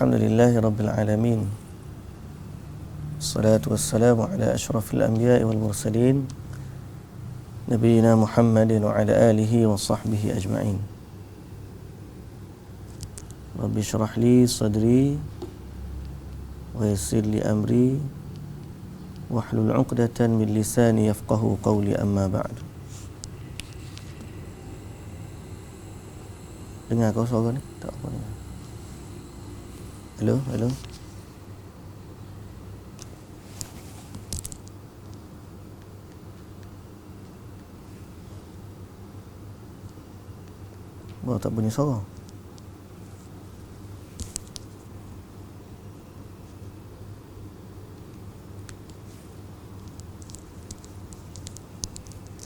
Alhamdulillahi Rabbil Alamin. Assalatu wassalamu ala ashrafil anbiya'i wal mursalin, Nabiyyina Muhammadin wa ala alihi wa sahbihi ajma'in. Rabbi syrah li sadri wa yassir li amri wahlul 'uqdatan min lisani yafqahu qawli, amma ba'd. Dengar kau suara ni? Tak apa ni. Hello, hello. Wah, tak bunyi suara.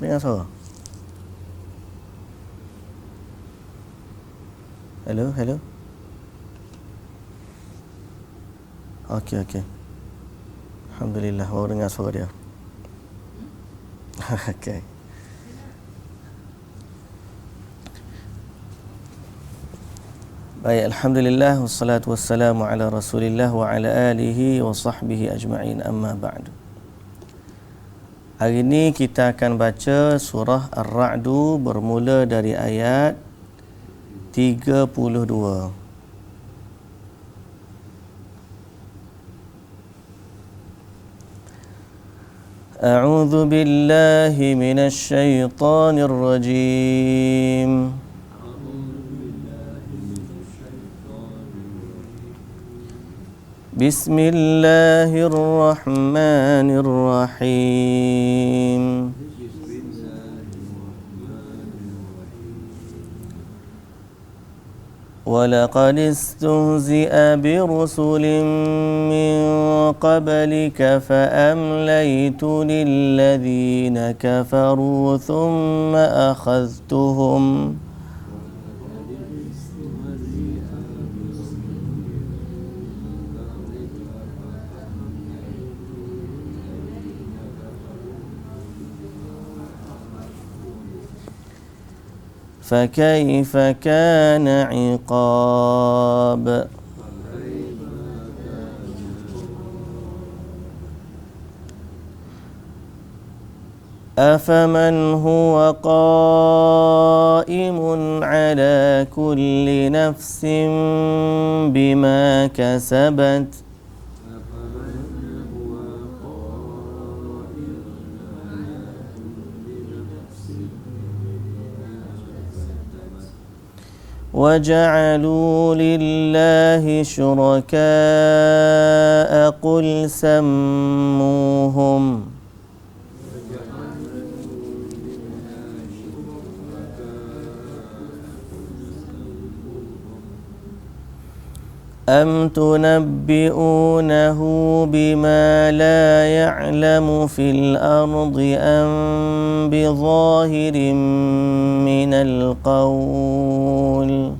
Dengar suara. Hello, hello. Okey, okey. Alhamdulillah, baru dengar suara dia. Okey. Baik, alhamdulillah wassalatu wassalamu ala Rasulillah wa ala alihi wa sahbihi ajma'in, amma ba'du. Hari ini kita akan baca surah Ar-Ra'du bermula dari ayat 32. A'udzu billahi minasy syaithanir rajim. Bismillahirrahmanirrahim. وَلَقَدِ اسْتُهْزِئَ بِرُسُلٍ مِّن قَبْلِكَ فَأَمْلَيْتُ لِلَّذِينَ كَفَرُوا ثُمَّ أَخَذْتُهُمْ فَكَيْفَ كَانَ عِقَابِ. أَفَمَنْ هُوَ قَائِمٌ عَلَى كُلِّ نَفْسٍ بِمَا كَسَبَتْ وَجَعَلُوا لِلَّهِ شُرَكَاءَ قُلْ سَمُّوهُمْ أَمْ تُنَبِّئُونَهُ بِمَا لَا يَعْلَمُ فِي الْأَرْضِ أَمْ بِظَاهِرٍ مِّنَ الْقَوْلِ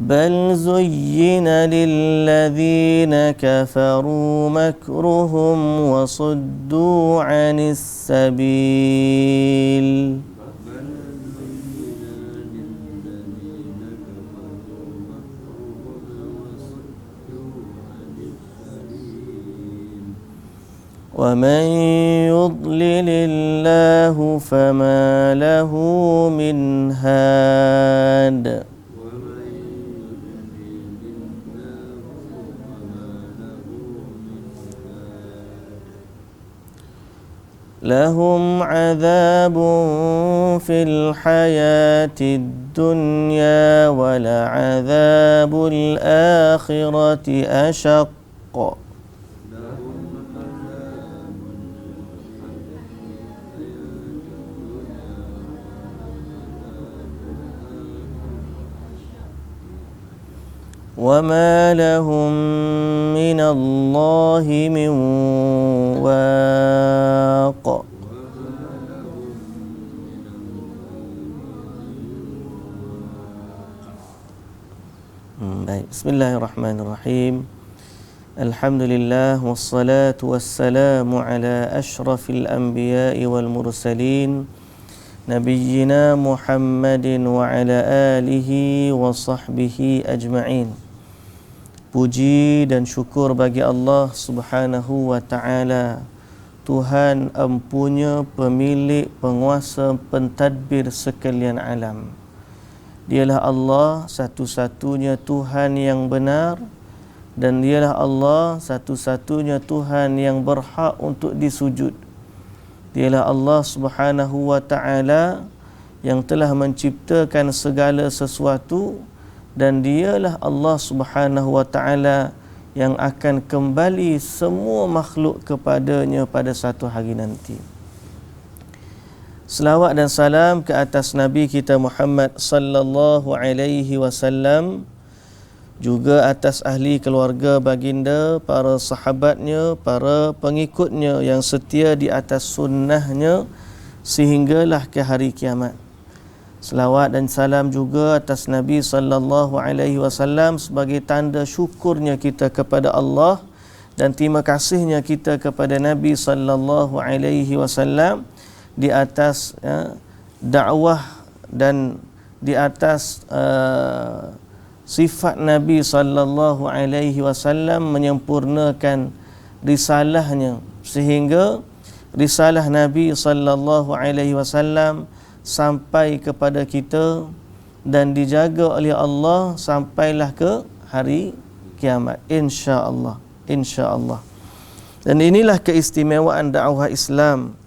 بَلْ زُيِّنَ لِلَّذِينَ كَفَرُوا مَكْرُهُمْ وَصُدُّوا عَنِ السَّبِيلِ وَمَنْ يُضْلِلِ اللَّهُ فَمَا لَهُ مِنْ هَادٍ. لهم عذاب في الحياة الدنيا ولعذاب الآخرة أشق. وما لهم من الله من واق. Baik, bismillahirrahmanirrahim. Alhamdulillah wassalatu wassalamu ala ashrafil anbiya'i wal mursalin nabiyyina Muhammadin wa ala alihi wa sahbihi ajma'in. Puji dan syukur bagi Allah Subhanahu wa ta'ala, Tuhan empunya, pemilik, penguasa, pentadbir sekalian alam. Dialah Allah satu-satunya Tuhan yang benar, dan dialah Allah satu-satunya Tuhan yang berhak untuk disujud. Dialah Allah Subhanahu wa ta'ala yang telah menciptakan segala sesuatu, dan dialah Allah Subhanahu wa ta'ala yang akan kembali semua makhluk kepadanya pada satu hari nanti. Selawat dan salam ke atas Nabi kita Muhammad sallallahu alaihi wasallam, juga atas ahli keluarga baginda, para sahabatnya, para pengikutnya yang setia di atas sunnahnya sehinggalah ke hari kiamat. Selawat dan salam juga atas Nabi sallallahu alaihi wasallam sebagai tanda syukurnya kita kepada Allah dan terima kasihnya kita kepada Nabi sallallahu alaihi wasallam di atas dakwah dan di atas sifat Nabi sallallahu alaihi wasallam menyempurnakan risalahnya sehingga risalah Nabi sallallahu alaihi wasallam sampai kepada kita dan dijaga oleh Allah sampailah ke hari kiamat, insya-Allah, insya-Allah. Dan inilah keistimewaan dakwah Islam,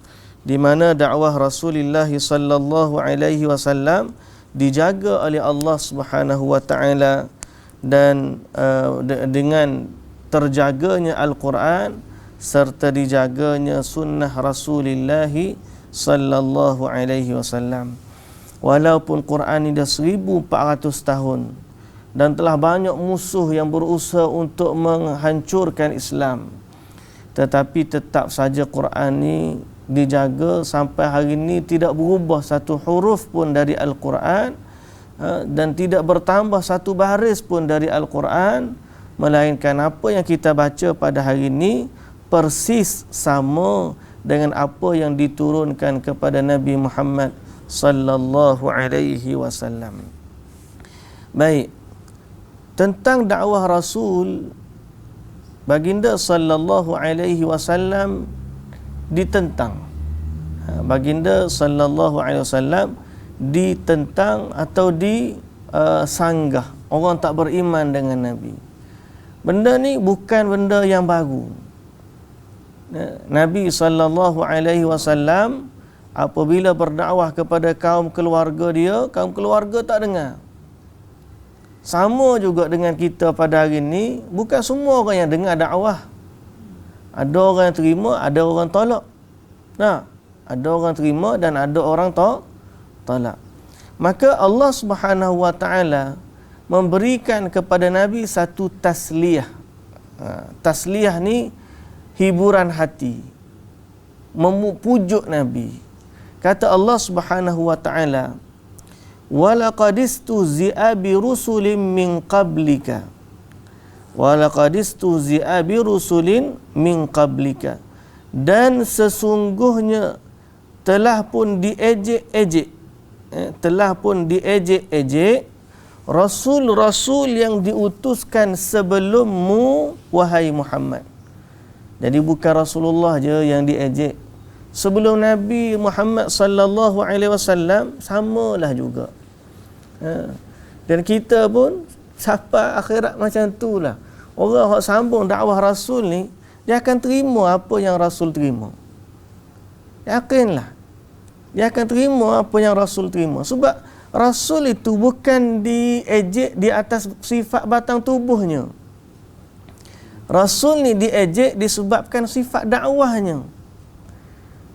di mana dakwah Rasulullah sallallahu alaihi wasallam dijaga oleh Allah Subhanahu wa taala dan dengan terjaganya Al-Quran serta dijaganya sunnah Rasulullah sallallahu alaihi wasallam. Walaupun Quran ini dah 1400 tahun dan telah banyak musuh yang berusaha untuk menghancurkan Islam, tetapi tetap saja Quran ini dijaga sampai hari ini, tidak berubah satu huruf pun dari Al-Quran dan tidak bertambah satu baris pun dari Al-Quran, melainkan apa yang kita baca pada hari ini persis sama dengan apa yang diturunkan kepada Nabi Muhammad sallallahu alaihi wasallam. Baik, tentang dakwah Rasul, baginda sallallahu alaihi wasallam ditentang. Baginda sallallahu alaihi wasallam ditentang atau disanggah orang tak beriman dengan Nabi. Benda ni bukan benda yang baru. Nabi sallallahu alaihi wasallam apabila berdakwah kepada kaum keluarga dia, kaum keluarga tak dengar. Sama juga dengan kita pada hari ini, bukan semua orang yang dengar dakwah. Ada orang yang terima, ada orang tolak. Nah, ada orang terima dan ada orang tolak. Maka Allah Subhanahu wa taala memberikan kepada Nabi satu tasliyah. Tasliyah ni hiburan hati, memujuk Nabi. Kata Allah Subhanahu wa taala, "Wa laqad istuzi'a bi rusulin min qablika." Walaqad istuzi'a bi rusulin min qablika, dan sesungguhnya telah pun diejek-ejek rasul-rasul yang diutuskan sebelummu wahai Muhammad. Jadi bukan Rasulullah je yang diejek. Sebelum Nabi Muhammad sallallahu alaihi wasallam samalah juga. Dan kita pun sampai akhirat macam itulah. Orang yang sambung dakwah Rasul ni, dia akan terima apa yang Rasul terima. Yakinlah. Dia akan terima apa yang Rasul terima. Sebab Rasul itu bukan diejek di atas sifat batang tubuhnya. Rasul ni diejek disebabkan sifat dakwahnya.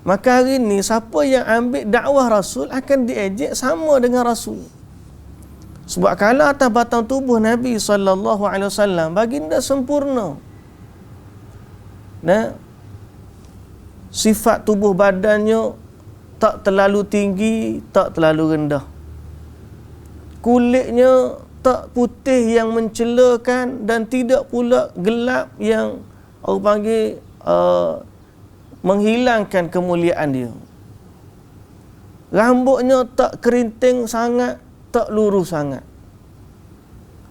Maka hari ni siapa yang ambil dakwah Rasul akan diejek sama dengan Rasul. Sebab kalau atas batang tubuh Nabi sallallahu alaihi wasallam baginda sempurna. Nah, sifat tubuh badannya tak terlalu tinggi, tak terlalu rendah. Kulitnya tak putih yang mencelakan dan tidak pula gelap yang orang panggil menghilangkan kemuliaan dia. Rambutnya tak kerinting sangat, tak lurus sangat.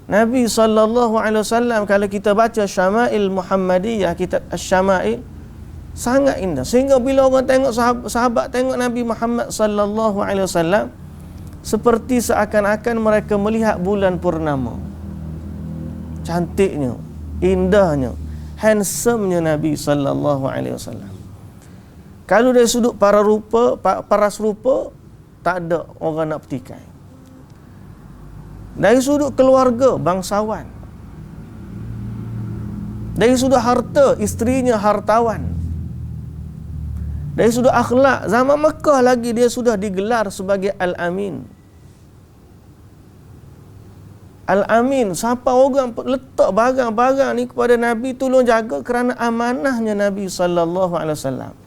Nabi SAW, kalau kita baca Syama'il Muhammadiyah, kitab Asy-Syama'il, sangat indah. Sehingga bila orang tengok sahabat tengok Nabi Muhammad SAW, seperti seakan-akan mereka melihat bulan purnama. Cantiknya, indahnya, handsome-nya Nabi SAW. Kalau dari sudut paras rupa, tak ada orang nak petikai. Dari sudut keluarga, bangsawan. Dari sudut harta, isterinya hartawan. Dari sudut akhlak, zaman Mekah lagi dia sudah digelar sebagai Al-Amin. Al-Amin, siapa orang letak barang-barang ni kepada Nabi, tolong jaga kerana amanahnya Nabi SAW.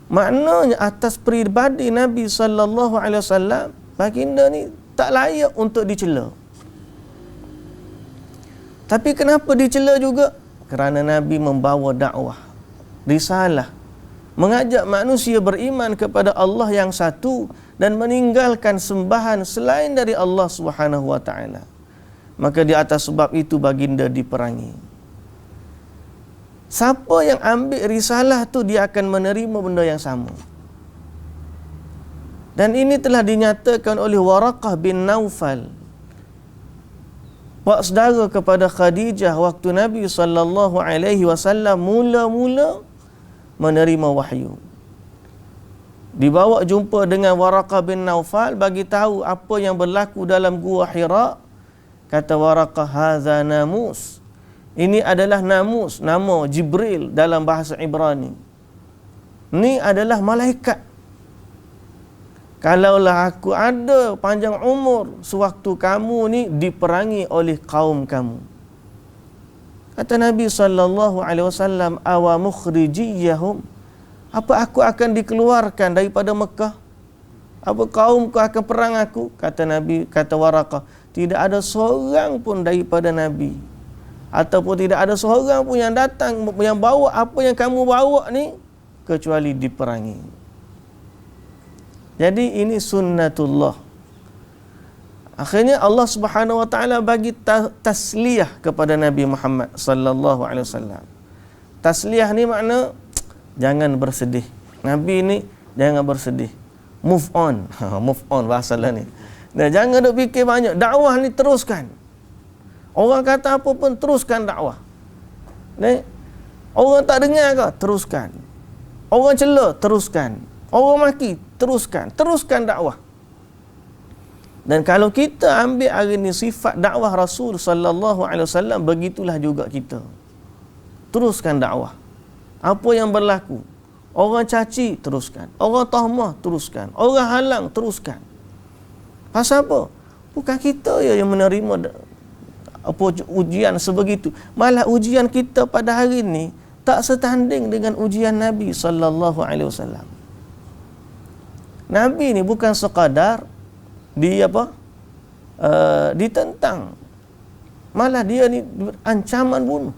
Maknanya atas peribadi Nabi SAW, baginda ni tak layak untuk dicela. Tapi kenapa dicela juga? Kerana Nabi membawa dakwah, risalah, mengajak manusia beriman kepada Allah yang satu dan meninggalkan sembahan selain dari Allah Subhanahu wa taala. Maka di atas sebab itu baginda diperangi. Siapa yang ambil risalah tu, dia akan menerima benda yang sama. Dan ini telah dinyatakan oleh Waraqah bin Naufal, pak saudara kepada Khadijah waktu Nabi SAW mula-mula menerima wahyu. Dibawa jumpa dengan Waraqah bin Naufal, bagi tahu apa yang berlaku dalam gua Hira. Kata Waraqah, hadza namus. Ini adalah namus, nama Jibril dalam bahasa Ibrani. Ini adalah malaikat. Kalaulah aku ada panjang umur sewaktu kamu ni diperangi oleh kaum kamu. Kata Nabi SAW, awa mukhrijiyahum, apa aku akan dikeluarkan daripada Mekah? Apa kaumku akan perang aku? Kata Nabi, kata Waraqah, tidak ada seorang pun daripada Nabi, ataupun tidak ada seorang pun yang datang yang bawa apa yang kamu bawa ni, kecuali diperangi. Jadi ini sunnatullah. Akhirnya Allah Subhanahu wa taala bagi tasliyah kepada Nabi Muhammad sallallahu alaihi wasallam. Tasliyah ni makna jangan bersedih. Nabi ni jangan bersedih. Move on. Move on bahasa lah ni. Dan jangan duk fikir banyak. Dakwah ni teruskan. Orang kata apa pun teruskan dakwah. Ni orang tak dengar ke? Teruskan. Orang cela, teruskan. Orang maki, teruskan. Teruskan dakwah. Dan kalau kita ambil hari ni sifat dakwah Rasul sallallahu alaihi wasallam, begitulah juga kita. Teruskan dakwah. Apa yang berlaku? Orang caci, teruskan. Orang tahmah, teruskan. Orang halang, teruskan. Pasal apa? Bukan kita yang menerima ujian sebegitu. Malah ujian kita pada hari ni tak setanding dengan ujian Nabi sallallahu alaihi wasallam. Nabi ni bukan sekadar ditentang, malah dia ni ancaman bunuh.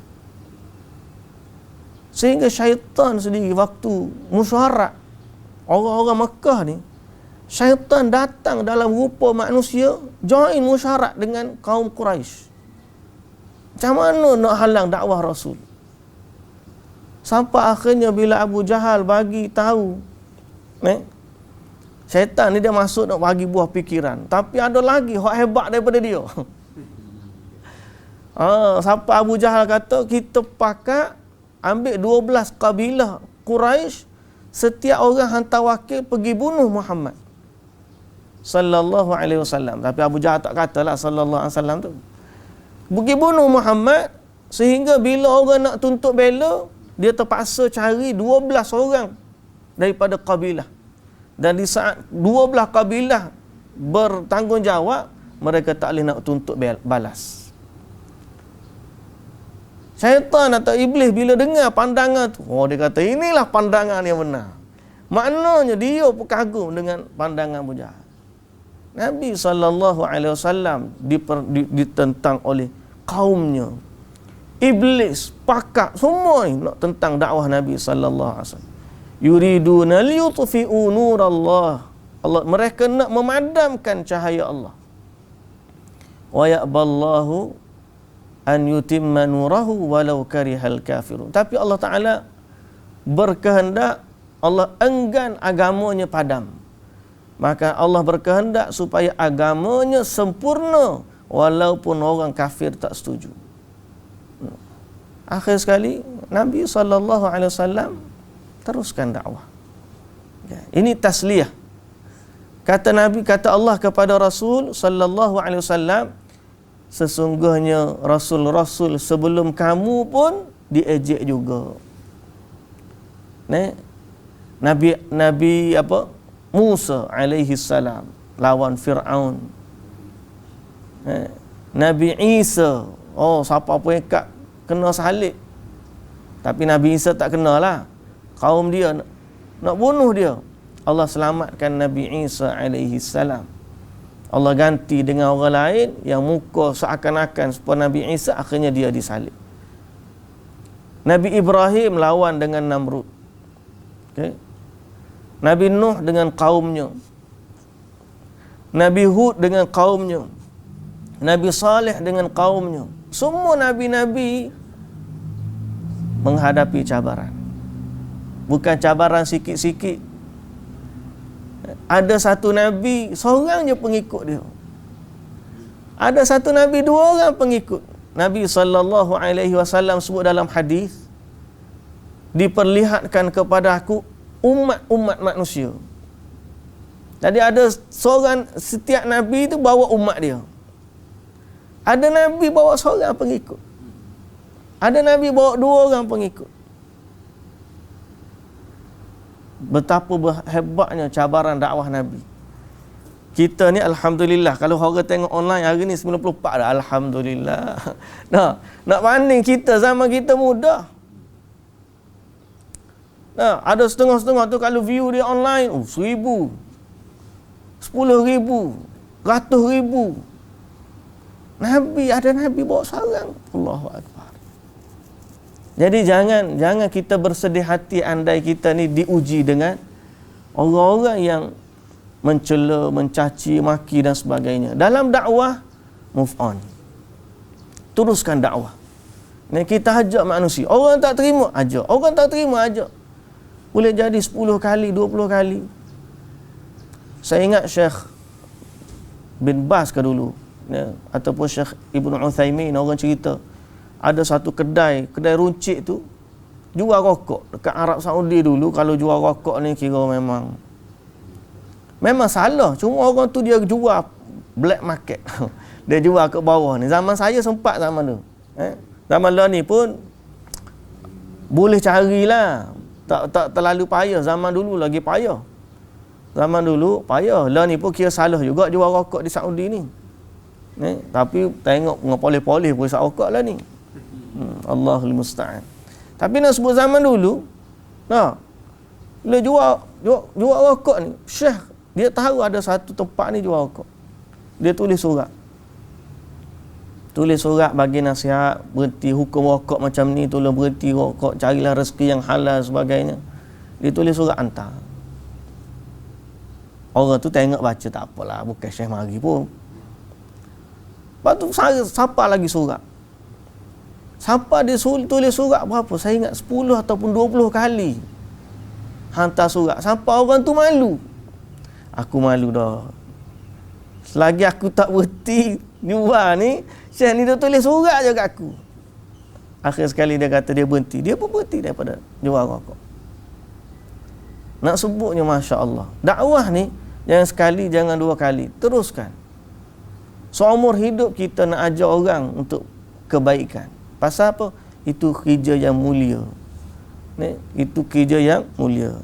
Sehingga syaitan sendiri waktu musyawarah orang-orang Mekah ni, syaitan datang dalam rupa manusia, join musyawarah dengan kaum Quraisy. Macam mana nak halang dakwah Rasul? Sampai akhirnya bila Abu Jahal bagi tahu, syaitan ni dia masuk nak bagi buah fikiran. Tapi ada lagi hak hebat daripada dia. Sampai Abu Jahal kata, kita pakat ambil 12 kabilah Quraisy, setiap orang hantar wakil pergi bunuh Muhammad sallallahu alaihi wasallam. Tapi Abu Jahal tak katalah sallallahu alaihi wasallam tu. Pergi bunuh Muhammad, sehingga bila orang nak tuntut bela, dia terpaksa cari 12 orang daripada kabilah. Dan di saat 12 kabilah bertanggungjawab, mereka tak boleh nak tuntut balas. Syaitan atau iblis bila dengar pandangan tu, dia kata inilah pandangan yang benar. Maknanya dia pun kagum dengan pandangan Abu Jahal. Nabi SAW ditentang oleh kaumnya. Iblis, pakak, semua ni nak tentang dakwah Nabi SAW. Yuriduna liyutfi'u nurallah. Allah, mereka nak memadamkan cahaya Allah. Wa ya'ballahu an yutimma nurahu walau karihal kafirun. Tapi Allah Ta'ala berkehendak, Allah enggan agamanya padam. Maka Allah berkehendak supaya agamanya sempurna walaupun orang kafir tak setuju. Akhir sekali Nabi SAW teruskan dakwah. Ini tasliyah. Kata Nabi, kata Allah kepada Rasul SAW, sesungguhnya Rasul-Rasul sebelum kamu pun diejek juga. Nabi Musa alaihi salam lawan Fir'aun. Nabi Isa, siapa pun ikat kena salib. Tapi Nabi Isa tak kenalah. Kaum dia nak bunuh dia. Allah selamatkan Nabi Isa alaihi salam. Allah ganti dengan orang lain yang muka seakan-akan supaya Nabi Isa, akhirnya dia disalib. Nabi Ibrahim lawan dengan Namrud. Okay. Nabi Nuh dengan kaumnya. Nabi Hud dengan kaumnya. Nabi Saleh dengan kaumnya. Semua nabi-nabi menghadapi cabaran. Bukan cabaran sikit-sikit. Ada satu nabi, seorang je pengikut dia. Ada satu nabi, 2 orang pengikut. Nabi SAW sebut dalam hadis, diperlihatkan kepada aku umat-umat manusia. Jadi ada seorang, setiap nabi itu bawa umat dia. Ada nabi bawa seorang pengikut. Ada nabi bawa 2 orang pengikut. Betapa hebatnya cabaran dakwah Nabi. Kita ni alhamdulillah, kalau orang tengok online hari ni 94 dah, alhamdulillah. Nak banding kita zaman kita muda. Ada setengah-setengah tu kalau view dia online 1,000, 10,000, 100,000. Ada Nabi bawa sarang. Allahu Akbar. Jadi jangan kita bersedih hati andai kita ni diuji dengan orang-orang yang mencela, mencaci, maki dan sebagainya. Dalam dakwah, move on. Teruskan dakwah. Kita ajak manusia. Orang tak terima, ajak. Orang tak terima, ajak. Boleh jadi 10 kali, 20 kali. Saya ingat Syekh bin Baz ke dulu, ataupun Syekh Ibn Uthaymin, orang cerita ada satu kedai runcit tu jual rokok dekat Arab Saudi dulu. Kalau jual rokok ni kira memang salah. Cuma orang tu dia jual black market. Dia jual ke bawah ni. Zaman saya sempat zaman tu. Zaman lah ni pun boleh carilah. Tak terlalu payah. Zaman dulu lagi payah. Zaman dulu payah. Lah ni pun kira salah juga jual rokok di Saudi ni. Tapi tengok ngepoleh-poleh pun isap rokok lah ni. Allahul musta'an. Tapi nak sebut zaman dulu, dia jual rokok ni, Syekh dia tahu ada satu tempat ni jual rokok. Dia tulis surat bagi nasihat, berhenti hukum rokok macam ni, tolong berhenti rokok, carilah rezeki yang halal sebagainya. Dia tulis surat hantar. Orang tu tengok baca, tak apalah, bukan Syekh mari pun. Lepas tu siapa lagi surat? Siapa dia tulis surat berapa? Saya ingat 10 ataupun 20 kali hantar surat. Sampai orang tu malu. Aku malu dah. Selagi aku tak berhenti jual ni, Syekh ni dia tulis surat je kat aku. Akhir sekali dia kata dia berhenti. Dia pun berhenti daripada jual rokok. Nak sebutnya Masya Allah. Dakwah ni jangan sekali, jangan 2 kali. Teruskan. Seumur hidup kita nak ajar orang untuk kebaikan. Pasal apa? Itu kerja yang mulia. Itu kerja yang mulia.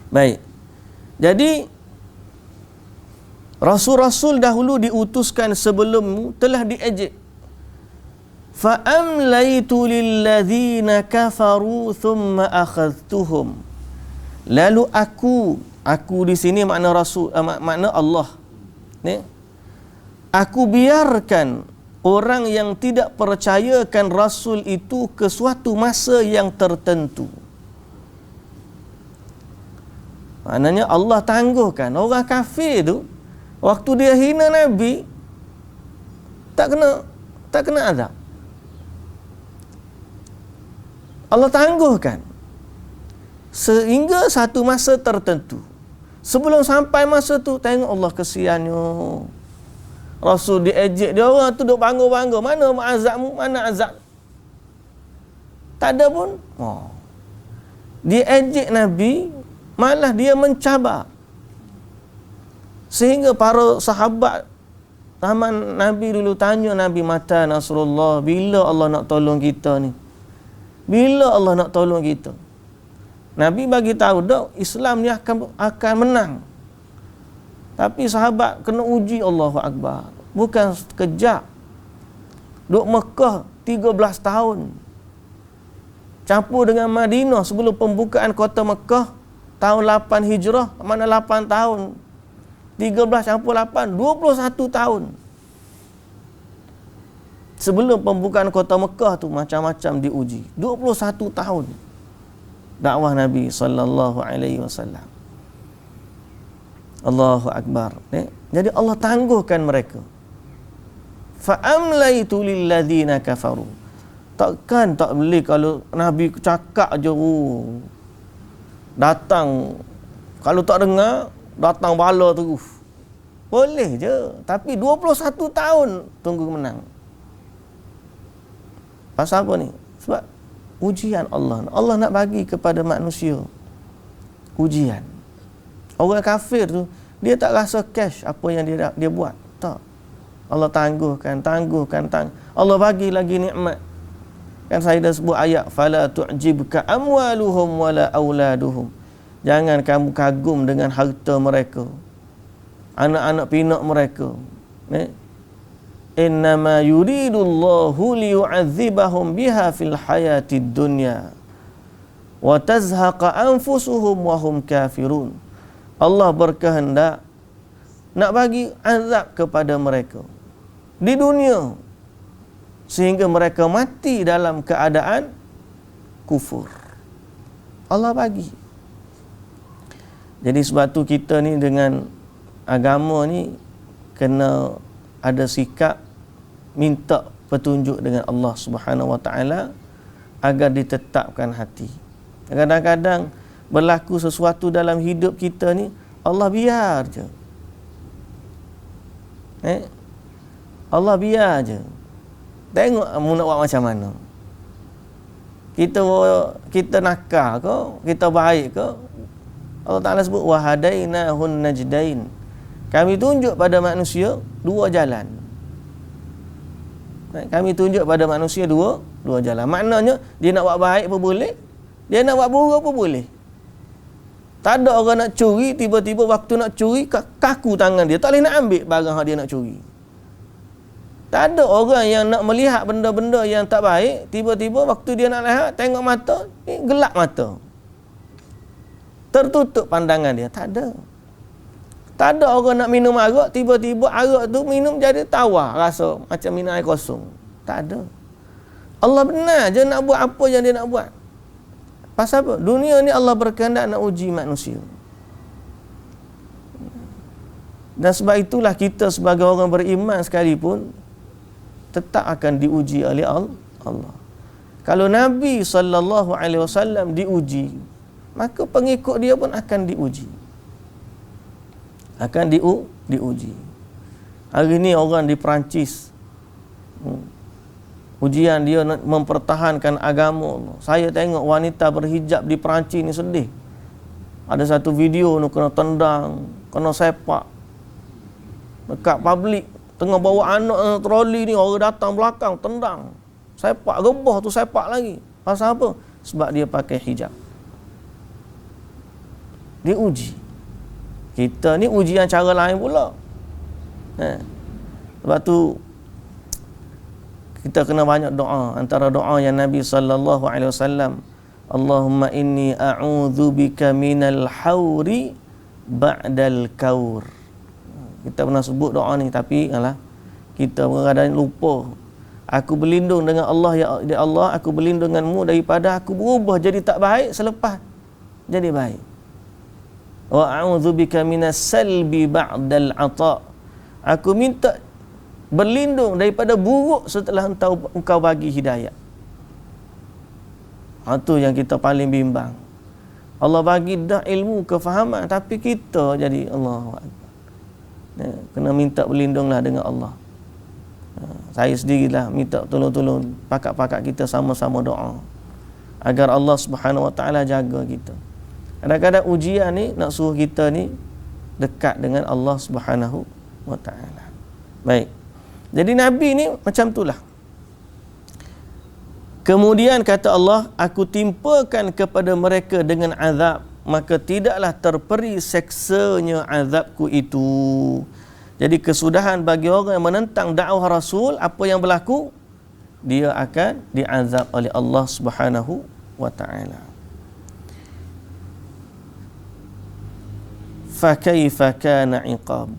Baik. Jadi Rasul-Rasul dahulu diutuskan sebelummu telah diejek. Fa amlaitu lilladzina kafaru thumma akhadhtuhum. Lalu aku Aku di sini makna Rasul, makna Allah. Ni. Aku biarkan orang yang tidak percayakan Rasul itu ke suatu masa yang tertentu. Maknanya Allah tangguhkan. Orang kafir tu, waktu dia hina Nabi, tak kena azab. Allah tangguhkan. Sehingga satu masa tertentu. Sebelum sampai masa tu, tengok Allah kesiannya. Rasul diejek dia, orang tu duk bangga-bangga. Mana azabmu? Mana azab? Tak ada pun. Dia ejek Nabi, malah dia mencabar. Sehingga para sahabat zaman Nabi dulu tanya Nabi, mata Nasrullah, bila Allah nak tolong kita ni? Bila Allah nak tolong kita? Nabi bagi tahu dah Islam ni akan menang. Tapi sahabat kena uji Allahu Akbar. Bukan sekejap. Duk Mekah 13 tahun. Campur dengan Madinah sebelum pembukaan kota Mekah tahun 8 Hijrah, mana 8 tahun. 13 campur 8, 21 tahun. Sebelum pembukaan kota Mekah tu macam-macam diuji. 21 tahun dakwah Nabi sallallahu alaihi wasallam. Allahu Akbar. Jadi Allah tangguhkan mereka. Fa amlaitu lil ladzina kafaru. Takkan tak boleh kalau Nabi cakap je datang, kalau tak dengar datang bala terus. Boleh je, tapi 21 tahun tunggu menang. Pasal apa ni? Sebab ujian Allah. Allah nak bagi kepada manusia ujian. Orang kafir tu, dia tak rasa cash apa yang dia buat. Tak. Allah tangguhkan. Allah bagi lagi nikmat. Kan saya dah sebut ayat, fala tu'jibka amwaluhum wala auladuhum. Jangan kamu kagum dengan harta mereka, anak-anak pinak mereka. Innama yuridullahu liyu'adzibahum biha fil hayatid dunya wa tazhaqa anfusuhum wa hum kafirun. Allah berkehendak nak bagi azab kepada mereka di dunia sehingga mereka mati dalam keadaan kufur. Allah bagi. Jadi sebab tu kita ni dengan agama ni kena ada sikap minta petunjuk dengan Allah Subhanahu Wa Taala agar ditetapkan hati. Kadang-kadang berlaku sesuatu dalam hidup kita ni, Allah biar je. Allah biar je. Tengok mu nak buat macam mana. Kita nakal ke, kita baik ke? Allah Ta'ala sebut wahadainahun najdain. Kami tunjuk pada manusia dua jalan. Kami tunjuk pada manusia dua jalan. Maknanya dia nak buat baik pun boleh, dia nak buat buruk pun boleh. Tak ada orang nak curi, tiba-tiba waktu nak curi kaku tangan dia, tak boleh nak ambil barang yang dia nak curi. Tak ada orang yang nak melihat benda-benda yang tak baik, tiba-tiba waktu dia nak lihat, tengok mata, gelap mata, tertutup pandangan dia. Tak ada. Tak ada orang nak minum arak, tiba-tiba arak tu minum jadi tawar rasa, macam minum air kosong. Tak ada. Allah benar je nak buat apa yang dia nak buat. Pasal apa? Dunia ni Allah berkehendak nak uji manusia. Dan sebab itulah kita sebagai orang beriman sekalipun tetap akan diuji oleh Allah. Kalau Nabi SAW diuji, maka pengikut dia pun akan diuji. Akan diuji. Hari ni orang di Perancis, ujian dia nak mempertahankan agama Allah. Saya tengok wanita berhijab di Perancis ni sedih. Ada satu video ni kena tendang, kena sepak dekat publik, tengah bawa anak troli ni, orang datang belakang tendang, sepak, rebah tu sepak lagi. Pasal apa? Sebab dia pakai hijab. Dia uji. Kita ni ujian cara lain pula. Sebab tu kita kena banyak doa. Antara doa yang Nabi SAW, Allahumma inni a'udzubika minal hauri ba'dal kaur. Kita pernah sebut doa ni, tapi kita kadang lupa. Aku berlindung dengan Allah, ya Allah, aku berlindung denganmu daripada aku berubah jadi tak baik selepas jadi baik. Wa a'udzubika minas salbi ba'dal ata. Aku minta berlindung daripada buruk setelah engkau bagi hidayah. Itu yang kita paling bimbang. Allah bagi dah ilmu, kefahaman, tapi kita jadi Allah. Kena minta berlindunglah dengan Allah. Saya sendirilah minta tolong-tolong pakak-pakak kita sama-sama doa agar Allah Subhanahu Wa Taala jaga kita. Kadang-kadang ujian ni nak suruh kita ni dekat dengan Allah Subhanahu Wa Taala. Baik. Jadi Nabi ni macam itulah. Kemudian kata Allah, aku timpakan kepada mereka dengan azab, maka tidaklah terperi seksanya azabku itu. Jadi kesudahan bagi orang yang menentang dakwah Rasul, apa yang berlaku? Dia akan diazab oleh Allah Subhanahu Wa Taala. Fa kaifa kana iqab.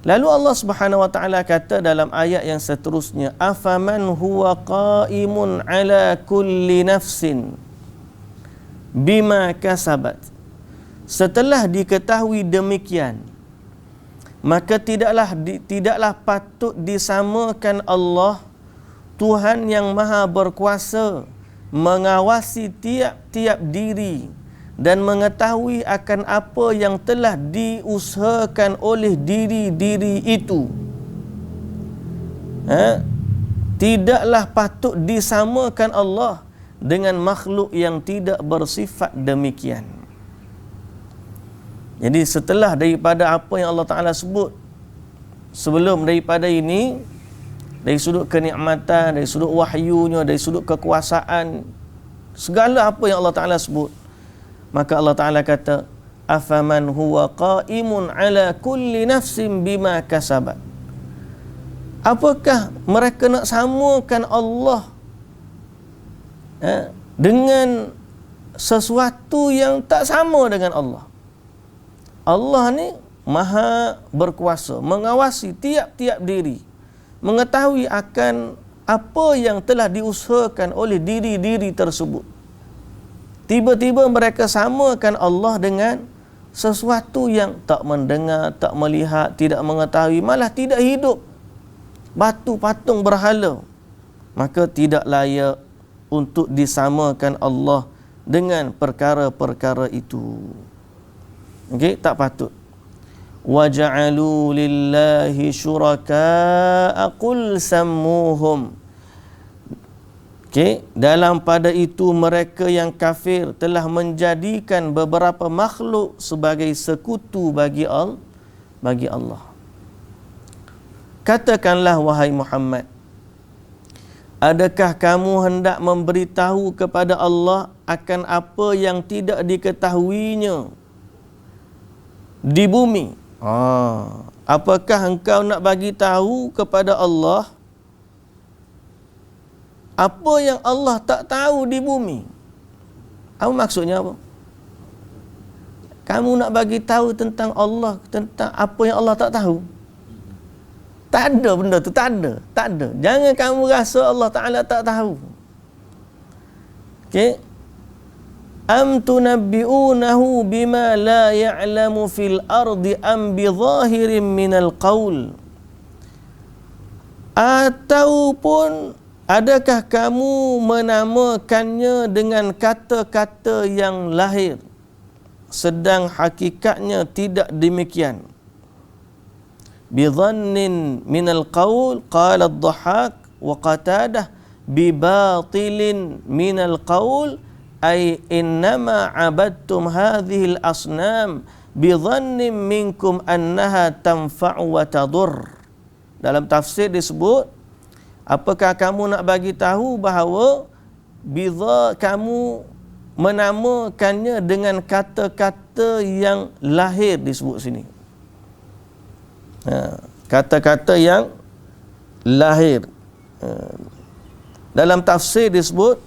Lalu Allah Subhanahu Wa Taala kata dalam ayat yang seterusnya, afaman huwa qaimun ala kulli nafsin bima kasabat. Setelah diketahui demikian, maka tidaklah patut disamakan Allah, Tuhan yang maha berkuasa, mengawasi tiap-tiap diri dan mengetahui akan apa yang telah diusahakan oleh diri-diri itu. Tidaklah patut disamakan Allah dengan makhluk yang tidak bersifat demikian. Jadi setelah daripada apa yang Allah Ta'ala sebut sebelum daripada ini, dari sudut kenikmatan, dari sudut wahyunya, dari sudut kekuasaan, segala apa yang Allah Ta'ala sebut, maka Allah Ta'ala kata, afaman huwa qaimun ala kulli nafsin bima kasabat. Apakah mereka nak samakan Allah dengan sesuatu yang tak sama dengan Allah? Allah ni maha berkuasa, mengawasi tiap-tiap diri, mengetahui akan apa yang telah diusahakan oleh diri-diri tersebut. Tiba-tiba mereka samakan Allah dengan sesuatu yang tak mendengar, tak melihat, tidak mengetahui, malah tidak hidup. Batu patung berhala. Maka tidak layak untuk disamakan Allah dengan perkara-perkara itu. Okey, tak patut. Wa ja'alu lillahi syuraka'a qul sammuhum. Okey, dalam pada itu mereka yang kafir telah menjadikan beberapa makhluk sebagai sekutu bagi Allah. Katakanlah wahai Muhammad, adakah kamu hendak memberitahu kepada Allah akan apa yang tidak diketahuinya di bumi? Apakah engkau nak bagi tahu kepada Allah apa yang Allah tak tahu di bumi? Apa maksudnya apa? Kamu nak bagi tahu tentang Allah, tentang apa yang Allah tak tahu? Tak ada benda tu, tak ada. Jangan kamu rasa Allah Ta'ala tak tahu. Okey? Am tunabbi'unahu bima la ya'lamu fil ardi am bi zahirin minal qaul. Ataupun adakah kamu menamakannya dengan kata-kata yang lahir, sedang hakikatnya tidak demikian? Bidhannin minal qaul, qala ad-Dhahhak wa Qatadah, bibatilin minal qaul, ay innama abadtum hadhil asnam bidhannin minkum annaha tanfa'u wa tadur. Dalam tafsir disebut, apakah kamu nak bagi tahu bahawa bila kamu menamakannya dengan kata-kata yang lahir, disebut sini. Kata-kata yang lahir. Dalam tafsir disebut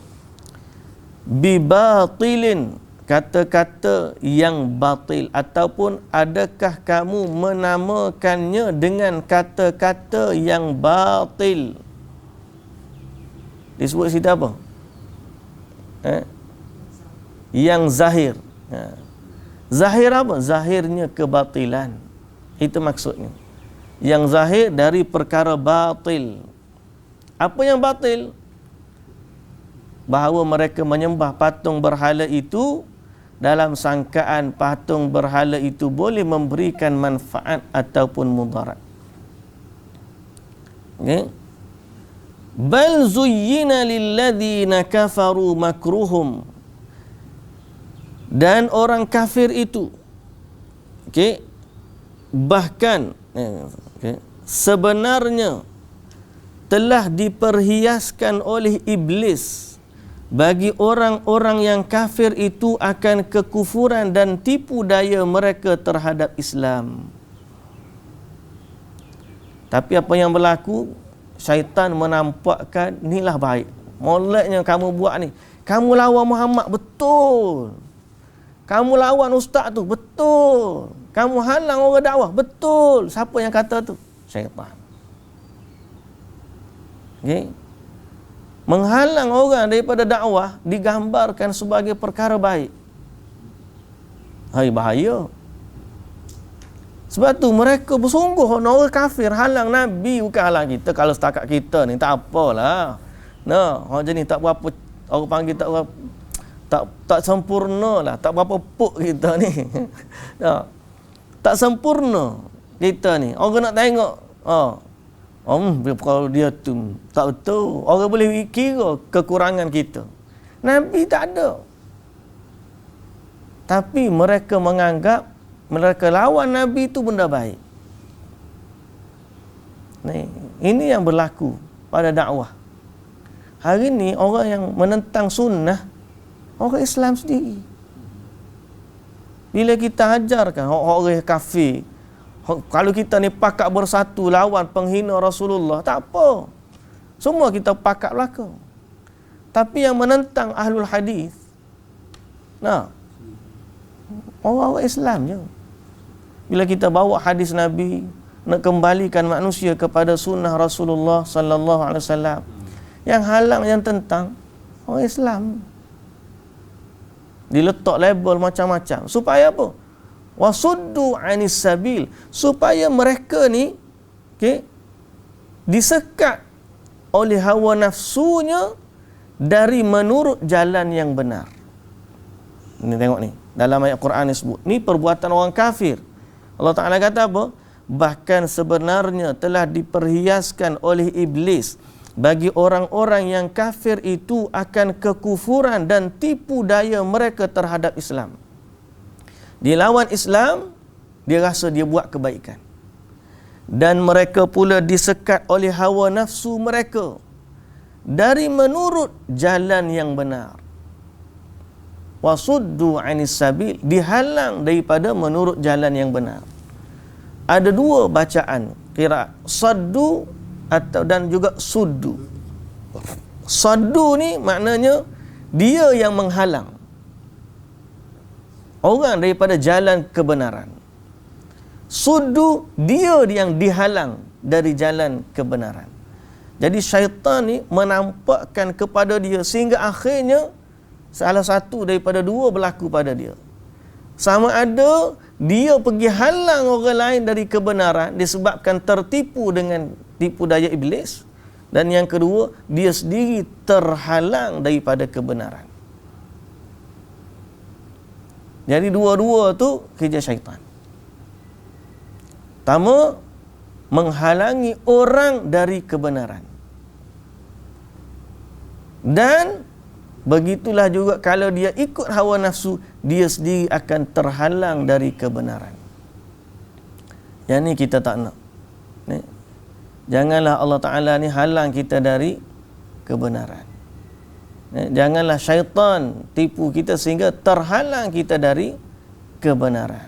bibatilin, kata-kata yang batil, ataupun adakah kamu menamakannya dengan kata-kata yang batil? Disebut situ apa? Yang zahir. Zahir apa? Zahirnya kebatilan. Itu maksudnya. Yang zahir dari perkara batil. Apa yang batil? Bahawa mereka menyembah patung berhala itu dalam sangkaan patung berhala itu boleh memberikan manfaat ataupun mudarat. Okay? Bal zuyyina lilladzina kafaru makruhum. Dan orang kafir itu, okay, bahkan sebenarnya telah diperhiaskan oleh iblis bagi orang-orang yang kafir itu akan kekufuran dan tipu daya mereka terhadap Islam. Tapi apa yang berlaku? Syaitan menampakkan inilah baik. Moleknya kamu buat ni. Kamu lawan Muhammad, betul. Kamu lawan ustaz tu, betul. Kamu halang orang dakwah, betul. Siapa yang kata tu? Syaitan. Okay? Menghalang orang daripada dakwah digambarkan sebagai perkara baik. Hai, bahaya. Sebab tu mereka bersungguh orang kafir halang Nabi, bukan halang kita. Kalau setakat kita ni tak apalah. Nah, orang jenis tak berapa, orang panggil tak berapa, tak sempurna lah, tak berapa puk kita ni. Nah, tak sempurna kita ni. Orang nak tengok, kalau dia tu tak betul, orang boleh kira kekurangan kita. Nabi tak ada. Tapi mereka menganggap, mereka lawan Nabi itu benda baik. Ini yang berlaku pada dakwah. Hari ni orang yang menentang sunnah, orang Islam sendiri. Bila kita ajarkan orang kafir, kalau kita ni pakat bersatu lawan penghina Rasulullah, tak apa. Semua kita pakat belakang. Tapi yang menentang ahlul hadis, orang-orang Islam je. Bila kita bawa hadis Nabi, nak kembalikan manusia kepada sunnah Rasulullah sallallahu alaihi wasallam, yang halang, yang tentang orang Islam. Diletak label macam-macam. Supaya apa? Wasuddu anis sabil. Supaya mereka ni disekat oleh hawa nafsunya dari menurut jalan yang benar. Ni tengok ni. Dalam ayat Quran ni sebut. Ni perbuatan orang kafir. Allah Ta'ala kata apa? Bahkan sebenarnya telah diperhiaskan oleh iblis bagi orang-orang yang kafir itu akan kekufuran dan tipu daya mereka terhadap Islam. Dia lawan Islam, dia rasa dia buat kebaikan. Dan mereka pula disekat oleh hawa nafsu mereka dari menurut jalan yang benar. Wasuddu anis sabil, dihalang daripada menurut jalan yang benar. Ada dua bacaan, qiraat saddu atau dan juga suddu. Saddu ni maknanya dia yang menghalang orang daripada jalan kebenaran. Suddu, dia yang dihalang dari jalan kebenaran. Jadi syaitan ni menampakkan kepada dia sehingga akhirnya salah satu daripada dua berlaku pada dia. Sama ada dia pergi halang orang lain dari kebenaran disebabkan tertipu dengan tipu daya iblis, dan yang kedua dia sendiri terhalang daripada kebenaran. Jadi dua-dua tu kerja syaitan. Pertama, menghalangi orang dari kebenaran. Dan begitulah juga kalau dia ikut hawa nafsu, dia sendiri akan terhalang dari kebenaran. Yang ni kita tak nak. Janganlah Allah Ta'ala ni halang kita dari kebenaran. Janganlah syaitan tipu kita sehingga terhalang kita dari kebenaran.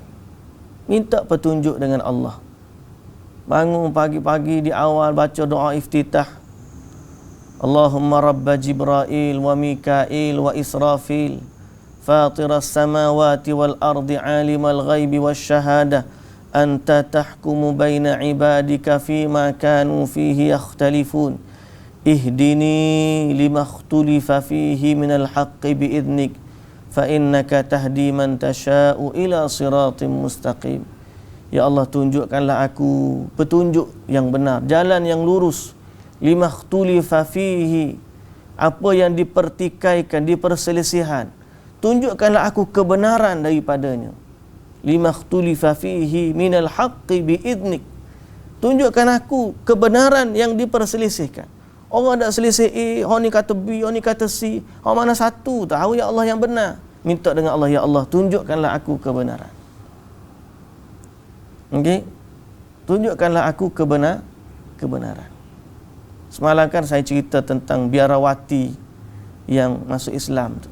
Minta petunjuk dengan Allah. Bangun pagi-pagi di awal baca doa iftitah. Allahumma rabba Jibrail wa Mikail wa Israfil fatiras samawati wal ardi alimal ghaibi wasyahadah anta tahkumu baina ibadika fima kanu fihi yakhtalifun ihdini lima ikhtulifa fihi minal haqqi biidnik fa innaka tahdi man tasha'u ila siratim mustaqim. Ya Allah, tunjukkanlah aku petunjuk yang benar, jalan yang lurus. Lima ikhtulifa fihi, apa yang dipertikaikan, diperselisihan, tunjukkanlah aku kebenaran daripadanya. Lima ikhtulifa fihi minal haqqi biidnik, tunjukkan aku kebenaran yang diperselisihkan. Orang ada selisih A, orang ni kata B, orang ni kata C. Orang mana satu tahu ya Allah yang benar. Minta dengan Allah, ya Allah, tunjukkanlah aku kebenaran. Okey? Tunjukkanlah aku kebenaran. Semalam kan saya cerita tentang biarawati yang masuk Islam tu.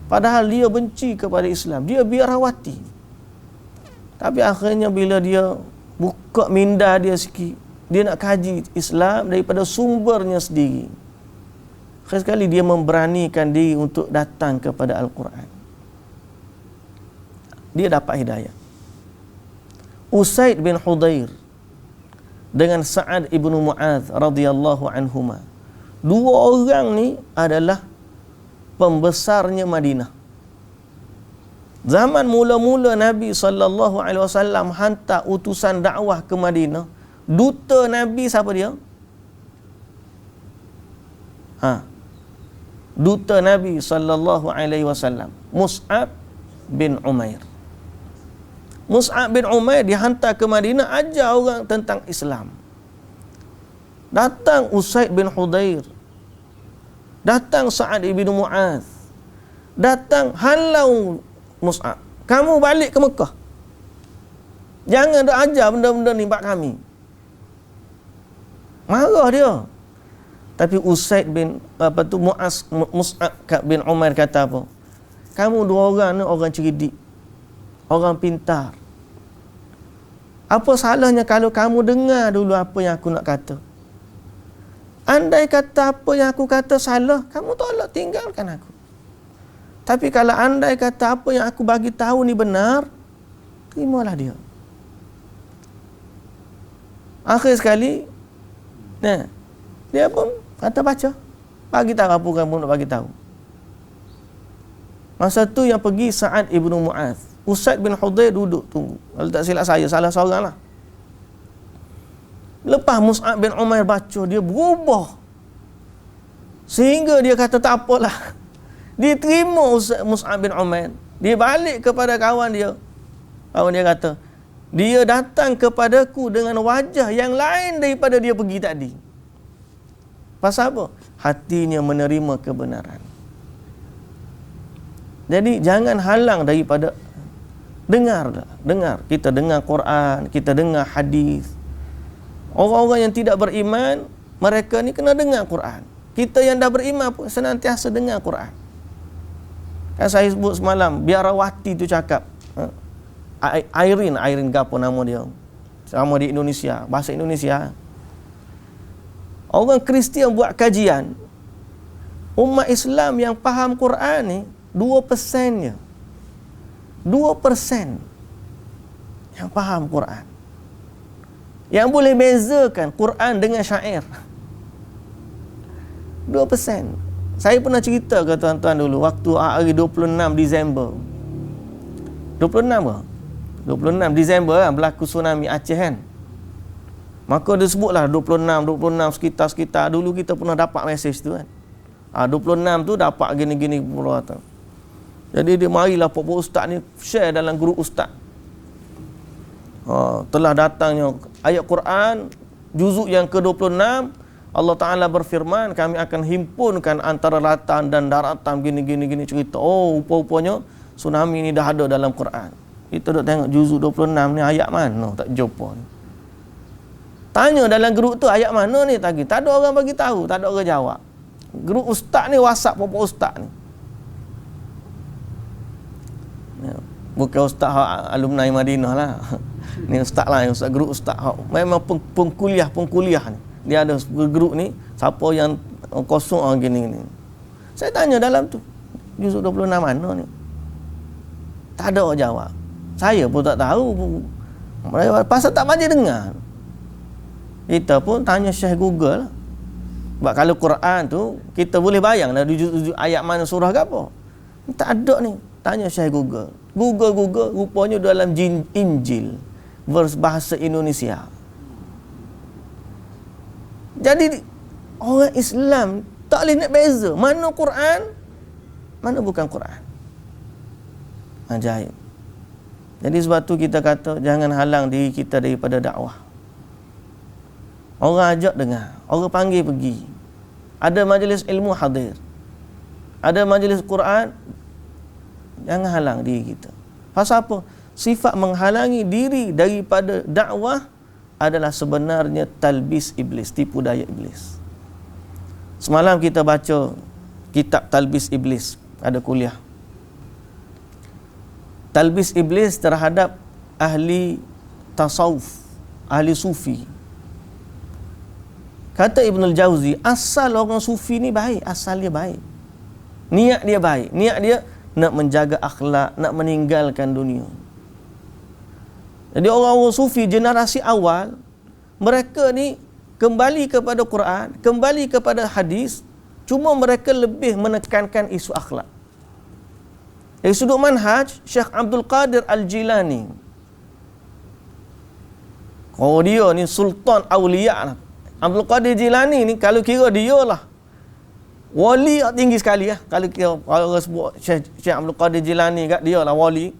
Padahal dia benci kepada Islam, dia biarawati. Tapi akhirnya bila dia buka minda dia sikit, dia nak kaji Islam daripada sumbernya sendiri. Sekali dia memberanikan diri untuk datang kepada Al-Quran. Dia dapat hidayah. Usaid bin Hudayr dengan Sa'ad ibn Mu'adh radhiyallahu anhuma. Dua orang ni adalah pembesarnya Madinah. Zaman mula-mula Nabi SAW hantar utusan dakwah ke Madinah, duta Nabi siapa dia? Duta Nabi SAW, Mus'ab bin Umair. Mus'ab bin Umair dihantar ke Madinah ajar orang tentang Islam. Datang Usaid bin Hudayr, datang Sa'ad ibn Mu'adh, datang halau Mus'ab, kamu balik ke Mekah, jangan dah ajar benda-benda ni bak kami. Marah dia. Tapi Usaid bin Mus'ab bin Umair kata apa? Kamu dua orang ni orang cerdik, orang pintar. Apa salahnya kalau kamu dengar dulu apa yang aku nak kata? Andai kata apa yang aku kata salah, kamu tolak, tinggalkan aku. Tapi kalau andai kata apa yang aku bagi tahu ni benar, terimalah dia. Akhir sekali, dia pun kata baca, bagi tahu apa kamu nak bagi tahu. Masa tu yang pergi Sa'ad ibn Mu'adh. Usaid bin Hudayr duduk tunggu. Kalau tak silap saya, salah seorang lah. Lepas Mus'ab bin Umair baca, dia berubah. Sehingga dia kata tak apalah. Dia terima Mus'ab bin Umair. Dia balik kepada kawan dia. Kawan dia kata, dia datang kepadaku dengan wajah yang lain daripada dia pergi tadi. Pasal apa? Hatinya menerima kebenaran. Jadi jangan halang daripada dengar. Kita dengar Quran, kita dengar hadis. Orang-orang yang tidak beriman, mereka ni kena dengar Quran. Kita yang dah beriman pun senantiasa dengar Quran. Kan saya sebut semalam, biarawati tu cakap, Irene gapo nama dia, sama di Indonesia, bahasa Indonesia. Orang Kristian buat kajian, umat Islam yang faham Quran ni 2%-nya. 2% yang faham Quran, yang boleh bezakan Quran dengan syair. 2%. Saya pernah cerita ke tuan-tuan dulu, waktu hari 26 Disember 26 Disember kan, berlaku tsunami Aceh kan. Maka dia sebutlah 26 sekitar dulu kita pernah dapat mesej tu kan. 26 tu dapat gini-gini pula tu. Jadi dia marilah pokok ustaz ni share dalam grup ustaz. Telah datangnya ayat Quran juzuk yang ke-26, Allah Ta'ala berfirman, kami akan himpunkan antara lautan dan daratan gini cerita. Rupa-rupanya tsunami ni dah ada dalam Quran. Kita duk tengok juzuk 26 ni ayat mana tak jumpa ni. Tanya dalam grup tu ayat mana ni tadi. Tak ada orang bagi tahu, tak ada orang jawab. Grup ustaz ni WhatsApp pokok ustaz ni. Bukan ustaz alumni Madinah lah. Ni ustaz lah, ustaz grup ustaz. Memang pengkuliah ni. Dia ada grup ni, siapa yang kosong gini. Saya tanya dalam tu, juzuk 26 mana ni? Tak ada orang jawab. Saya pun tak tahu. Pasal tak banyak dengar. Kita pun tanya Syekh Google lah. Sebab kalau Quran tu kita boleh bayang dah ayat mana surah ke apa. Tak ada ni. Tanya Syekh Google. Google rupanya dalam Injil vers bahasa Indonesia. Jadi orang Islam tak boleh nak beza mana Quran, mana bukan Quran. Ajaib. Jadi sebab tu kita kata jangan halang diri kita daripada dakwah. Orang ajak dengar, orang panggil pergi. Ada majlis ilmu hadir. Ada majlis Quran, jangan halang diri kita. Pasal apa? Sifat menghalangi diri daripada dakwah adalah sebenarnya talbis iblis, tipu daya iblis. Semalam kita baca kitab Talbis Iblis, ada kuliah. Talbis iblis terhadap ahli tasawuf, ahli sufi. Kata Ibnul Jauzi, asal orang sufi ni baik, asal dia baik. Niat dia baik, niat dia nak menjaga akhlak, nak meninggalkan dunia. Jadi orang-orang sufi generasi awal, mereka ni kembali kepada Quran, kembali kepada hadis, cuma mereka lebih menekankan isu akhlak. Dari sudut manhaj, Syekh Abdul Qadir Al-Jilani, oh dia ni sultan awliya lah. Abdul Qadir Jilani ni kalau kira dia lah wali tinggi sekali lah. Kalau orang sebut Syekh Abdul Qadir Jilani kat dia lah wali.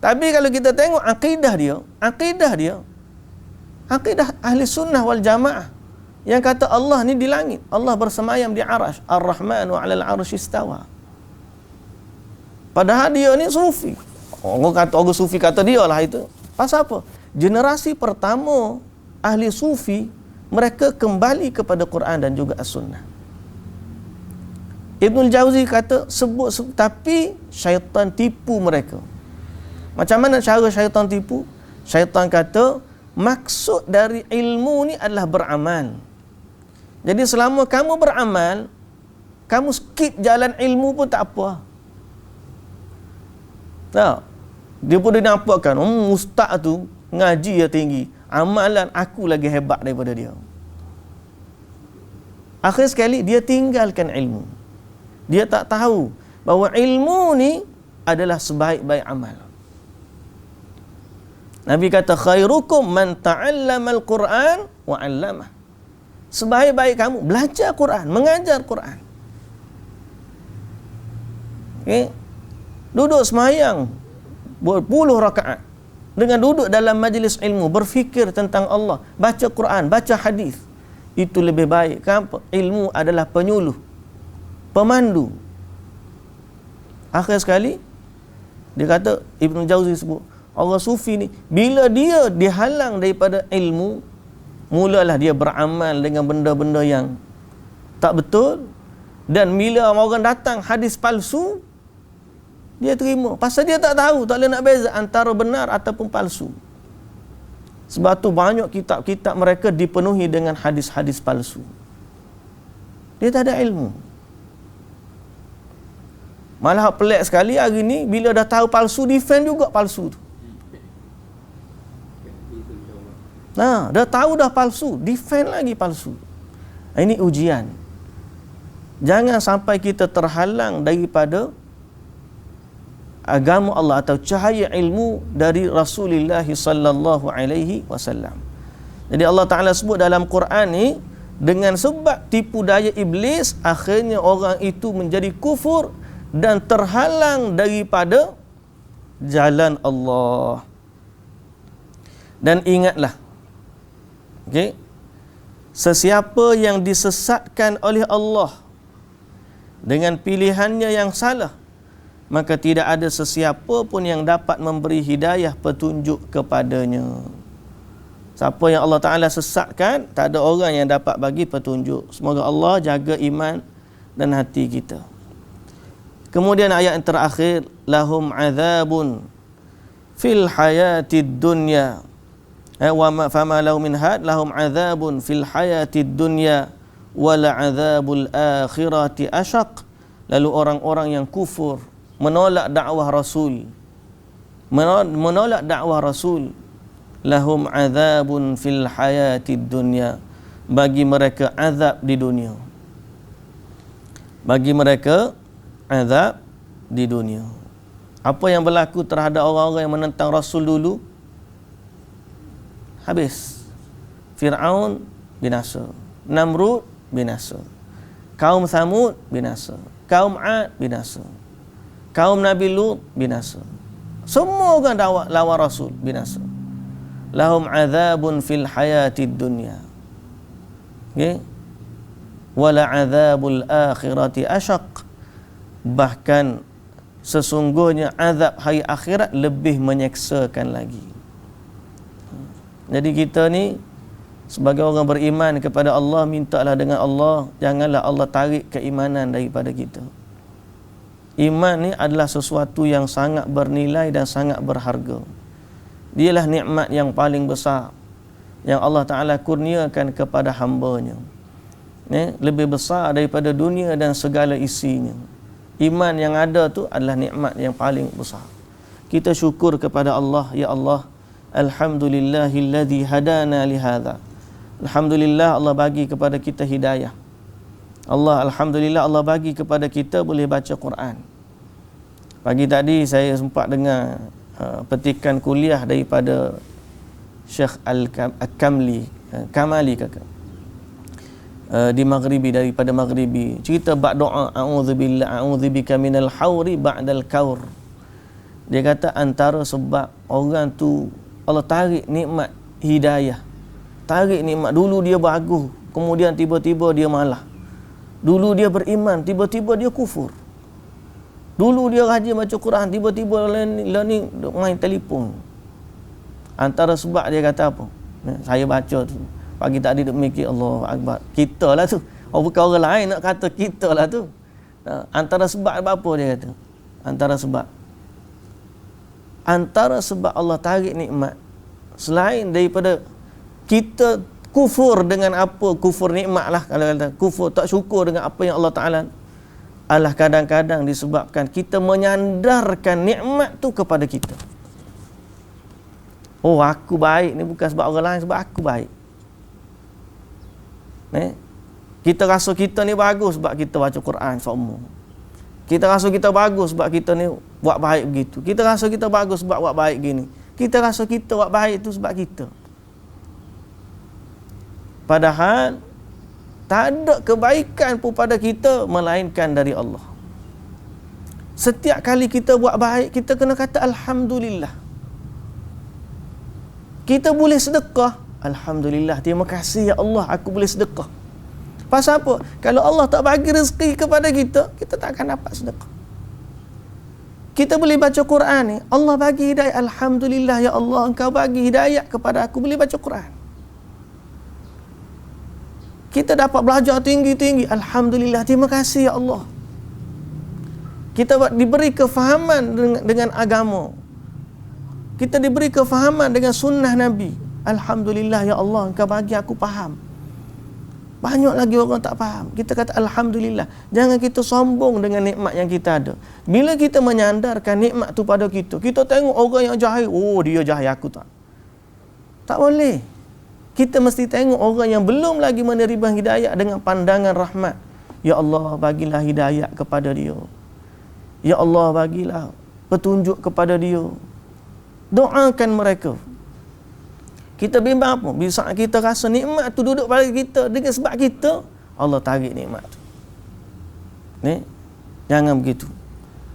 Tapi kalau kita tengok akidah dia akidah ahli sunnah wal jamaah yang kata Allah ni di langit, Allah bersemayam di arash, Ar-Rahmanu 'alal 'arsy istawa. Padahal dia ni sufi. Orang sufi kata dia lah itu. Pasal apa? Generasi pertama ahli sufi, mereka kembali kepada Quran dan juga As-Sunnah. Ibnul Jauzi kata tapi syaitan tipu mereka. Macam mana cara syaitan tipu? Syaitan kata maksud dari ilmu ni adalah beramal. Jadi selama kamu beramal, kamu skip jalan ilmu pun tak apa. Tak. Dia pun dia nampakkan, ustaz tu ngaji dia tinggi, amalan aku lagi hebat daripada dia. Akhir sekali dia tinggalkan ilmu. Dia tak tahu bahawa ilmu ni adalah sebaik-baik amal. Nabi kata khairukum man ta'allama al-Quran wa 'allamah. Sebaik-baik kamu belajar Quran, mengajar Quran. Okay? Duduk semayang berpuluh rakaat dengan duduk dalam majlis ilmu, berfikir tentang Allah, baca Quran, baca hadis, itu lebih baik. Kenapa? Ilmu adalah penyuluh, pemandu. Akhir sekali dia kata, Ibn Jauzi sebut, orang sufi ni bila dia dihalang daripada ilmu, mulalah dia beramal dengan benda-benda yang tak betul. Dan bila orang datang hadis palsu, dia terima. Pasal dia tak tahu, tak boleh nak beza antara benar ataupun palsu. Sebab tu banyak kitab-kitab mereka dipenuhi dengan hadis-hadis palsu. Dia tak ada ilmu. Malah pelik sekali hari ni, bila dah tahu palsu, defend juga palsu tu. Nah, dah tahu dah palsu, defend lagi palsu. Ini ujian. Jangan sampai kita terhalang daripada agama Allah atau cahaya ilmu dari Rasulullah sallallahu alaihi wasallam. Jadi Allah Taala sebut dalam Quran ni, dengan sebab tipu daya iblis, akhirnya orang itu menjadi kufur dan terhalang daripada jalan Allah. Dan ingatlah, okey, sesiapa yang disesatkan oleh Allah dengan pilihannya yang salah, maka tidak ada sesiapa pun yang dapat memberi hidayah petunjuk kepadanya. Siapa yang Allah Ta'ala sesatkan, tak ada orang yang dapat bagi petunjuk. Semoga Allah jaga iman dan hati kita. Kemudian ayat yang terakhir, lahum azabun fil hayatid dunya wa fama lahum min had, lahum azabun fil hayatid dunya wal azabul akhirati asyaq lalu orang-orang yang kufur, menolak dakwah Rasul, menolak dakwah Rasul, lahum azabun fil hayatid dunya, bagi mereka azab di dunia. Bagi mereka azab di dunia. Apa yang berlaku terhadap orang-orang yang menentang Rasul dulu? Habis. Fir'aun binasa, Namrud binasa, kaum Thamud binasa, kaum Ad binasa, kaum Nabi Lut binasa. Semua orang lawan Rasul binasa. Lahum azabun fil hayatid dunya. Okay? Wala azabul akhirati asyaq. Bahkan sesungguhnya azab hari akhirat lebih menyeksakan lagi. Jadi kita ni sebagai orang beriman kepada Allah, mintalah dengan Allah, janganlah Allah tarik keimanan daripada kita. Iman ni adalah sesuatu yang sangat bernilai dan sangat berharga. Dialah nikmat yang paling besar yang Allah Ta'ala kurniakan kepada hamba-Nya. Lebih besar daripada dunia dan segala isinya. Iman yang ada tu adalah nikmat yang paling besar. Kita syukur kepada Allah, ya Allah, alhamdulillahilladzi hadana lihadza. Alhamdulillah Allah bagi kepada kita hidayah. Alhamdulillah Allah bagi kepada kita boleh baca Quran. Pagi tadi saya sempat dengar petikan kuliah daripada Syekh Al-Kamali kakak. Di Maghribi, daripada Maghribi, cerita bab doa a'udzubika minal hauri ba'dal kaur. Dia kata antara sebab orang tu Allah tarik nikmat hidayah, tarik nikmat. Dulu dia bagus, kemudian tiba-tiba dia malah. Dulu dia beriman, tiba-tiba dia kufur. Dulu dia rajin baca Quran, tiba-tiba ni main telefon. Antara sebab dia kata apa? Saya baca tu pagi tadi duk mikir, Allah Akbar, kita lah tu. Bukan orang lain nak kata kita lah tu. Antara sebab apa dia kata? Antara sebab Allah tarik nikmat, selain daripada kita kufur dengan apa, kufur nikmat lah, kalau kata kufur, tak syukur dengan apa yang Allah Ta'ala, adalah kadang-kadang disebabkan kita menyandarkan nikmat tu kepada kita. Oh, aku baik ni bukan sebab orang lain, sebab aku baik. Kita rasa kita ni bagus sebab kita baca Quran semua. Kita rasa kita bagus sebab kita ni buat baik begitu. Kita rasa kita bagus sebab buat baik gini. Kita rasa kita buat baik tu sebab kita. Padahal tak ada kebaikan pun pada kita melainkan dari Allah. Setiap kali kita buat baik, kita kena kata alhamdulillah. Kita boleh sedekah, alhamdulillah, terima kasih ya Allah aku boleh sedekah. Pasal apa? Kalau Allah tak bagi rezeki kepada kita, kita tak akan dapat sedekah. Kita boleh baca Quran ni, Allah bagi hidayah, alhamdulillah ya Allah engkau bagi hidayah kepada aku boleh baca Quran. Kita dapat belajar tinggi-tinggi, alhamdulillah, terima kasih ya Allah. Kita diberi kefahaman dengan agama. Kita diberi kefahaman dengan sunnah Nabi. Alhamdulillah ya Allah engkau bagi aku faham. Banyak lagi orang tak faham. Kita kata alhamdulillah. Jangan kita sombong dengan nikmat yang kita ada. Bila kita menyandarkan nikmat tu pada kita, kita tengok orang yang jahil, oh dia jahil, aku tak. Tak boleh. Kita mesti tengok orang yang belum lagi menerima hidayah dengan pandangan rahmat. Ya Allah bagilah hidayah kepada dia. Ya Allah bagilah petunjuk kepada dia. Doakan mereka. Kita bimbang apa? Bila kita rasa nikmat tu duduk pada kita, dengan sebab kita, Allah tarik nikmat tu. Ni, jangan begitu.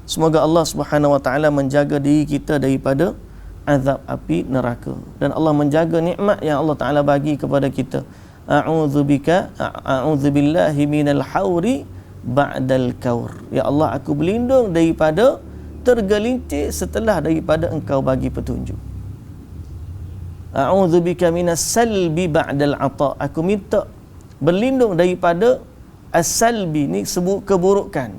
Semoga Allah Subhanahu Wa Taala menjaga diri kita daripada azab api neraka, dan Allah menjaga nikmat yang Allah Taala bagi kepada kita. A'udzubillahi minal hauri ba'dal kaur. Ya Allah, aku berlindung daripada tergelincir setelah daripada engkau bagi petunjuk. A'udzubika minas salbi ba'dal ata. Aku minta berlindung daripada as-salbi, ni sebut keburukan,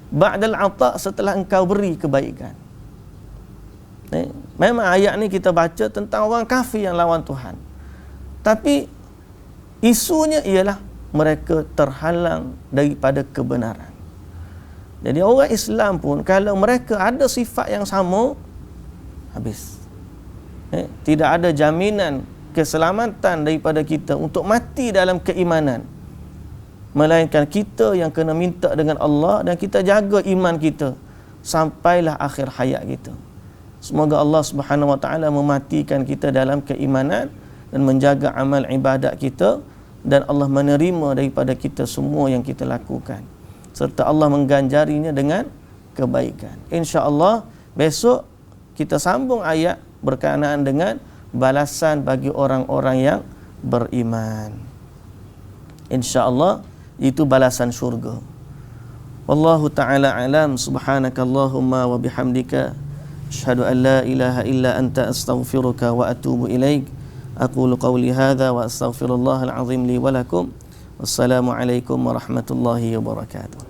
ba'dal ata, setelah engkau beri kebaikan. Memang ayat ni kita baca tentang orang kafir yang lawan Tuhan, tapi isunya ialah mereka terhalang daripada kebenaran. Jadi orang Islam pun kalau mereka ada sifat yang sama, habis. Tidak ada jaminan keselamatan daripada kita untuk mati dalam keimanan, melainkan kita yang kena minta dengan Allah dan kita jaga iman kita sampailah akhir hayat kita. Semoga Allah Subhanahu Wa Taala mematikan kita dalam keimanan dan menjaga amal ibadat kita, dan Allah menerima daripada kita semua yang kita lakukan, serta Allah mengganjarinya dengan kebaikan. Insya-Allah besok kita sambung ayat berkenaan dengan balasan bagi orang-orang yang beriman. Insya-Allah itu balasan syurga. Wallahu ta'ala alam. Subhanakallahumma wa bihamdika asyhadu an la ilaha illa anta astaghfiruka wa atubu ilaik. Aqulu qawli hadza wa astaghfirullahal azim li wa lakum. Wassalamu alaikum warahmatullahi wabarakatuh.